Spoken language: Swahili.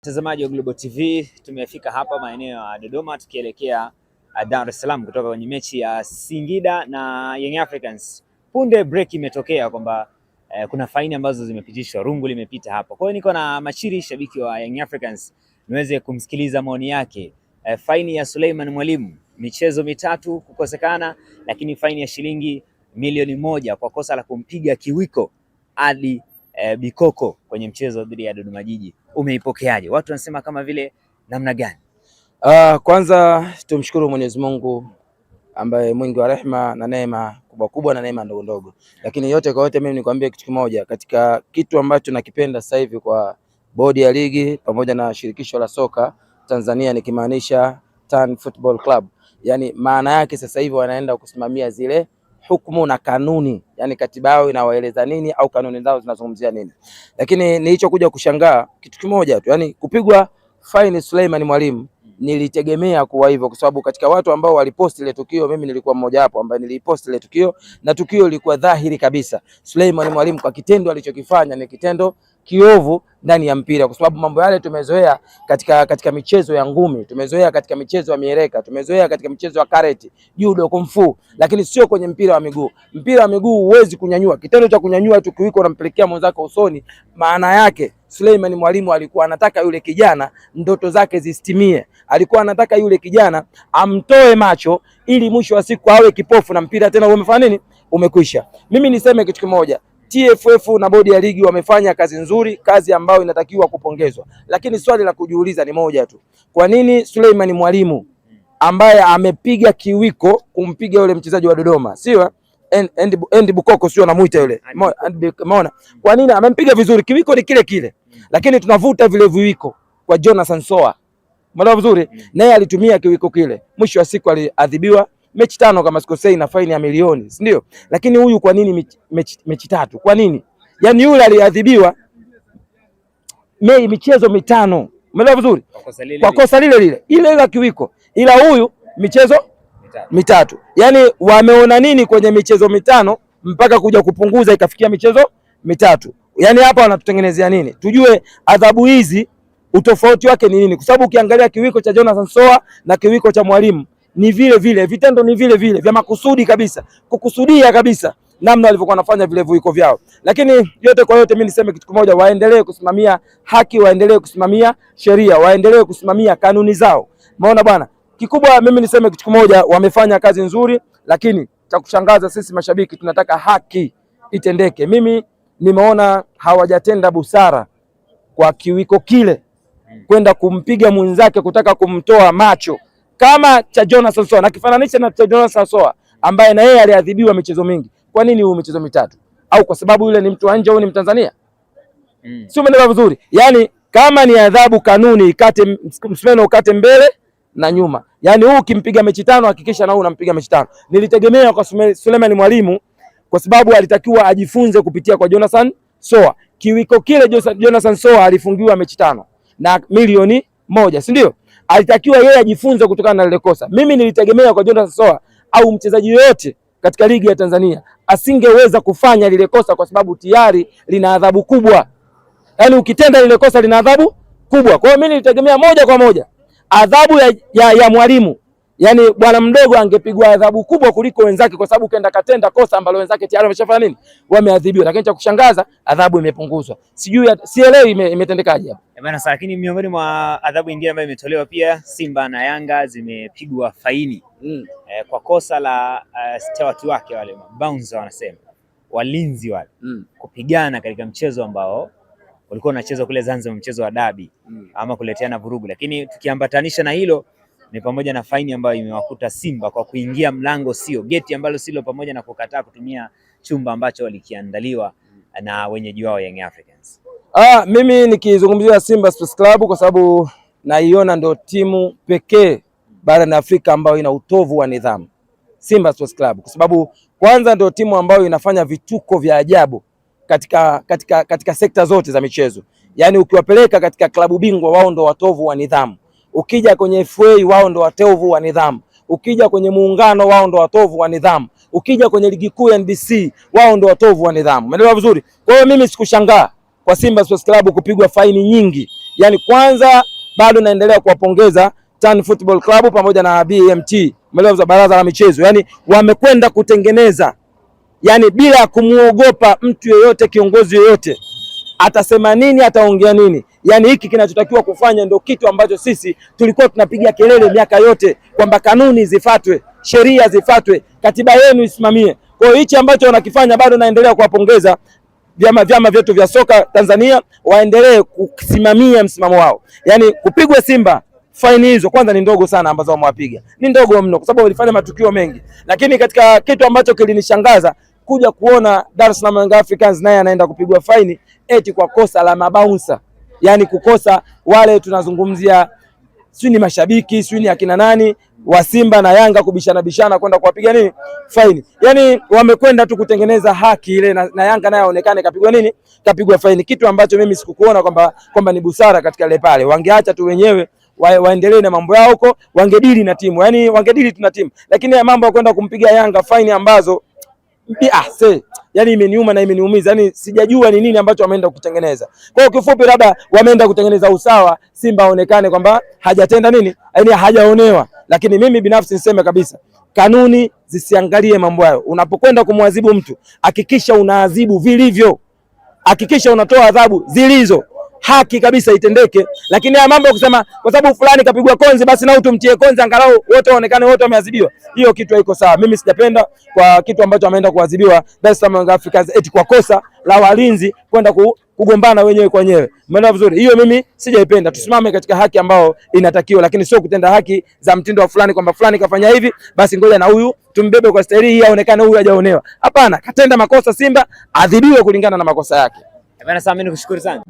Mtazamaji wa Global TV, tumefika hapa maeneo ya Dodoma tukielekea Dar es Salaam kutoka kwenye mechi ya Singida na Young Africans. Punde break imetokea kwamba kuna faini ambazo zimepitishwa, rungu limepita hapa. Kwa hiyo niko na Machiri, shabiki wa Young Africans, niweze kumsikiliza maoni yake. Faini ya Suleiman Mwalimu, michezo mitatu kukosekana, lakini faini ya shilingi milioni 1 kwa kosa la kumpiga kiwiko hadi Bikoko kwenye mchezo dhidi ya Dodoma Jiji. Umeipokeaje? Watu wanasema kama vile namna gani? Kwanza tumshukuru Mwenyezi Mungu ambaye mwingi wa rehema na neema kubwa kubwa na neema ndogo ndogo. Lakini yote kwa yote mimi nikwambie kitu kimoja, katika kitu ambacho nakipenda sasa hivi kwa bodi ya ligi pamoja na shirikisho la soka Tanzania, nikimaanisha Tan Football Club. Yani maana yake sasa hivi wanaenda kusimamia zile hukumu na kanuni, yani katiba yao inawaeleza nini au kanuni zao zinazungumzia nini. Lakini nilichokuja kushangaa kitu kimoja tu, yani kupigwa faini Suleiman Mwalimu nilitegemea kuwa hivyo, kwa sababu katika watu ambao waliposti ile tukio mimi nilikuwa mmoja wapo ambaye niliposti ile tukio, na tukio lilikuwa dhahiri kabisa. Suleiman Mwalimu kwa kitendo alichokifanya ni kitendo kiovu ndani ya mpira, kwa sababu mambo yale tumezoea katika michezo ya ngumi, tumezoea katika michezo ya mieleka, tumezoea katika michezo ya karate, judo, kung fu, lakini sio kwenye mpira wa miguu. Mpira wa miguu huwezi kunyanyua. Kitendo cha kunyanyua tu kiwiko unampelekea mwenzako usoni, maana yake Suleiman Mwalimu alikuwa anataka yule kijana ndoto zake zistimie. Alikuwa anataka yule kijana amtoe macho ili mwisho wa siku awe kipofu na mpira tena umefanya nini? Umekwisha. Mimi niseme kitu kimoja, TFF na bodi ya ligi wamefanya kazi nzuri, kazi ambayo inatakiwa kupongezwa. Lakini swali la kujiuliza ni moja tu. Kwa nini Suleiman Mwalimu ambaye amepiga kiwiko kumpiga yule mchezaji wa Dodoma, sio Endi Bukoko, sio anamuita yule. Umeona? Kwa nini amempiga vizuri? Kiwiko ni kile kile. Lakini tunavuta vile viwiko kwa Jonathan Soa. Umeona vizuri? Naye alitumia kiwiko kile. Mwisho wa siku aliadhibiwa mechi 5 kama sikosei na faini ya milioni, si ndio? Lakini huyu kwa nini mechi 3? Kwa nini? Yaani yule aliadhibiwa michezo 5. Umeelewa vizuri? Kwa kosa lile ile la kiwiko. Ila huyu michezo mitatu. Yaani wameona nini kwenye michezo 5 mpaka kuja kupunguza ikafikia michezo 3? Yaani hapa wanatutengenezea nini? Tujue adhabu hizi utofauti wake ni nini? Kwa sababu ukiangalia kiwiko cha Jonathan Soa na kiwiko cha Mwalimu ni vile vile, vitendo ni vile vile vya makusudi kabisa, kukusudia kabisa namna walivyokuwa wanafanya vile viwiko vyao. Lakini yote kwa yote mimi niseme kitu kimoja, waendelee kusimamia haki, waendelee kusimamia sheria, waendelee kusimamia kanuni zao. Umeona bwana? Kikubwa mimi niseme kitu kimoja, wamefanya kazi nzuri, lakini cha kushangaza sisi mashabiki tunataka haki itendeke. Mimi nimeona hawajatenda busara kwa kiwiko kile kwenda kumpiga mwenzake, kutaka kumtoa macho kama cha Jonathan Soa, na kifananisha na cha Jonathan Soa ambaye na yeye aliadhibiwa michezo mingi. Kwa nini huyu michezo 3? Au kwa sababu yule ni mtu wa nje au ni Mtanzania? Sio, umeelewa vizuri? Yaani kama ni adhabu, kanuni ikate, msumeno ukate mbele na nyuma. Yaani huu ukimpiga mechi 5 hakikisha na huu unampiga mechi 5. Nilitegemea kwa Suleiman Mwalimu kwa sababu alitakiwa ajifunze kupitia kwa Jonathan Soa. Kiwiko kile Jonathan Soa alifungiwa mechi 5 na milioni 1, si ndio? Alitakiwa yeye ajifunze kutokana na lile kosa. Mimi nilitegemea kwa Jonathan Soa au mchezaji yoyote katika ligi ya Tanzania asingeweza kufanya lile kosa kwa sababu tayari lina adhabu kubwa. Yaani ukitenda lile kosa lina adhabu kubwa. Kwa hiyo mimi nilitegemea moja kwa moja adhabu ya Mwalimu, yaani bwana mdogo angepigwa adhabu kubwa kuliko wenzake, kwa sababu kaenda katenda kosa ambalo wenzake tayari wameshafanya nini? Wameadhibiwa. Lakini cha kushangaza adhabu imepunguzwa. Sielewi imetendekaje hapa. Bwana, lakini miongoni mwa adhabu nyingine ambayo imetolewa pia, Simba na Yanga zimepigwa faini kwa kosa la watu wake wale bouncer, wanasema walinzi wale kupigana katika mchezo ambao walikuwa wanacheza kule Zanzibar, mchezo wa dabi ama kuleteana vurugu. Lakini tukiambatanisha na hilo ni pamoja na faini ambayo imewakuta Simba kwa kuingia mlango sio geti ambalo silo, pamoja na kukataa kutumia chumba ambacho walikiandaliwa na wenyeji wao Young Africans. Mimi nikizungumzia Simba Sports Club kwa sababu naiona ndio timu pekee barani Afrika ambayo ina utovu wa nidhamu. Simba Sports Club kwa sababu kwanza ndio timu ambayo inafanya vituko vya ajabu katika sekta zote za michezo. Yaani ukiwapeleka katika klabu bingwa wao ndio watovu wa nidhamu. Ukija kwenye FA wao ndio watovu wa nidhamu. Ukija kwenye muungano wao ndio watovu wa nidhamu. Ukija kwenye ligi kuu ya NBC wao ndio watovu wa nidhamu. Umeelewa vizuri? Kwa hiyo mimi sikushangaa kwa Simba Sports Club kupigwa faini nyingi Yani kwanza bado naendelea kuwapongeza Tan Football Club pamoja na BMT, umeelewa, baraza la michezo. Yani wamekwenda kutengeneza, yani bila kumuogopa mtu yeyote, kiongozi yeyote atasema nini, ataongea nini. Yani hiki kinachotakiwa kufanya ndio kitu ambacho sisi tulikuwa tunapiga kelele miaka yote, kwamba kanuni zifuatwe, sheria zifuatwe, katiba yenu isimamie. Kwa hiyo hichi ambacho wanakifanya, bado naendelea kuwapongeza vyama vyetu vya soka Tanzania, waendelee kusimamia msimamo wao. Yani kupigwa Simba faini hizo kwanza ni ndogo sana, ambazo wamewapiga ni ndogo mno, kwa sababu walifanya matukio mengi. Lakini katika kitu ambacho kilinishangaza kuja kuona Dar es Salaam Young Africans naye anaenda kupigwa faini eti kwa kosa la mabouncer. Yani kukosa wale tunazungumzia sio ni mashabiki, sio ni akina nani wa Simba na Yanga kubishana kwenda kuwapiga nini faini. Yani wamekwenda tu kutengeneza haki ile, na Yanga naye aonekane kapigwa nini, kapigwa faini, kitu ambacho mimi sikukuona kwamba ni busara katika ile pale. Wangeacha tu wenyewe waendelee na mambo yao huko, wangedili na timu, yani wangedili tu na timu. Lakini ya mambo ya kwenda kumpiga Yanga faini ambazo yani imeniuma na imeniumiza, yani sijajua ni nini ambacho wameenda kutengeneza. Kwa hiyo kifupi, labda wameenda kutengeneza usawa, Simba aonekane kwamba hajatenda nini, yani hajaonewa. Lakini mimi binafsi niseme kabisa, kanuni zisiangalie mambo hayo. Unapokwenda kumwadhibu mtu, hakikisha unaadhibu vilivyo, hakikisha unatoa adhabu zilizo haki kabisa, itendeke. Lakini ya mambo kusema kwa sababu fulani kapigwa konzi basi na tumtie konzi angalau wote waonekane wote wameadhibiwa, hiyo kitu haiko sawa. Mimi sijapenda kwa kitu ambacho ameenda kuadhibiwa Dar es Salaam Young Africans eti kwa kosa la walinzi kwenda kugombana wenyewe kwa wenyewe. Umeelewa vizuri? Hiyo mimi sijaipenda. Tusimame katika haki ambao inatakiwa, lakini sio kutenda haki za mtindo wa fulani, kwamba fulani kafanya hivi basi ngoja na huyu tumbebe kwa staili hii aonekane huyu hajaonewa. Hapana, katenda makosa Simba adhibiwe kulingana na makosa yake. Bwana Sam, mimi nikushukuru sana.